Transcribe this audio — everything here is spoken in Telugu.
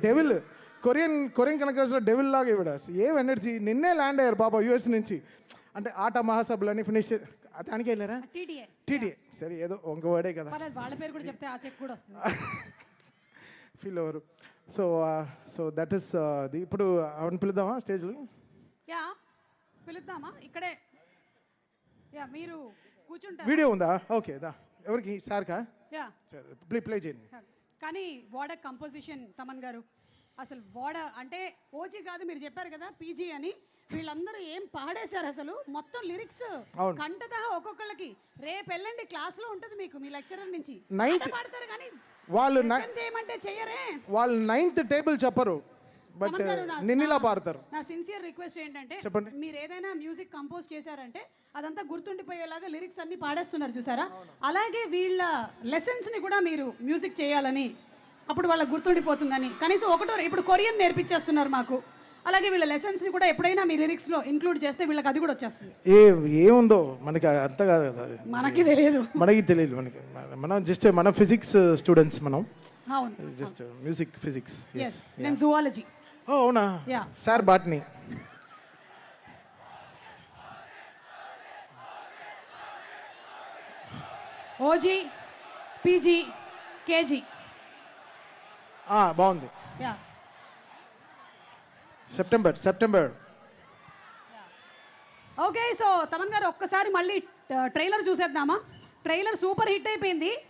డెవిల్ కొరియన్ కనకరాజ్లో డెవిల్ లాగా ఇవిడ ఏం ఎనర్జీ. నిన్నే ల్యాండ్ అయ్యారు పాప యూఎస్ నుంచి. అంటే ఆట మహాసభలని ఫినిష్ దానికి వెళ్ళారా? టీడీఏ సరే ఏదో ఒక వర్డే కదా, వాళ్ళ పేరు కూడా చెప్తే ఆ చెక్ కూడా వస్తుంది. ఫీల్ అవ్వరు. సో దట్ ఈస్ ఇప్పుడు అవన్నీ పిలుద్దామా స్టేజ్లో? యా పిలుద్దామా? ఇక్కడే యా మీరు కూర్చుంటారు. వీడియో ఉందా? ఓకే దా. ఎవరికి? సార్కా? యా సరే ప్లే చేయండి. కానీ వాడ కంపోజిషన్ తమన్ గారు అసలు వాడ అంటే ఓజీ కాదు, మీరు చెప్పారు కదా పీజీ అని. వీళ్ళందరూ ఏం పాడేశారు అసలు, మొత్తం లిరిక్స్ కంటదా ఒక్కొక్కళ్ళకి. రేపు వెళ్ళండి క్లాస్ లో ఉంటుంది మీకు, మీ లెక్చరర్ నుంచి పాడతారు. కానీ వాళ్ళు చేయమంటే చెయ్యరే. వాళ్ళు 9th టేబుల్ చెప్పరు, బట్ నిన్నిలా పాడతారు. నా సిన్సియర్ రిక్వెస్ట్ ఏంటంటే చెప్పండి, మీరు ఏదైనా మ్యూజిక్ కంపోజ్ చేశారంటే అదంతా గుర్తుండిపోయేలాగా లిరిక్స్ అన్ని పాడేస్తున్నారు చూసారా, అలాగే వీళ్ళ లెసన్స్ ని కూడా మీరు మ్యూజిక్ చేయాలని, అప్పుడు వాళ్ళకి గుర్తుండిపోతుందని. కనీసం ఒకటో ఇప్పుడు కొరియన్ నేర్పించేస్తున్నారు మాకు, అలాగే వీళ్ళ లెసన్స్ ని కూడా ఎప్పుడైనా మీ లిరిక్స్ లో ఇంక్లూడ్ చేస్తే వీళ్ళకి అది కూడా వచ్చేస్తుంది. ఏముందో మనకి అంత కాదు కదా, మనకి తెలియదు. మనం జస్ట్ మన ఫిజిక్స్ స్టూడెంట్స్ మనం. అవును, జస్ట్ మ్యూజిక్ ఫిజిక్స్. నేను జువాలజీ. అవునా? Sir botany. OG PG KG. బాగుంది. సెప్టెంబర్. ఓకే, సో తమన్ గారు ఒక్కసారి మళ్ళీ ట్రైలర్ చూసేద్దామా? ట్రైలర్ సూపర్ హిట్ అయిపోయింది.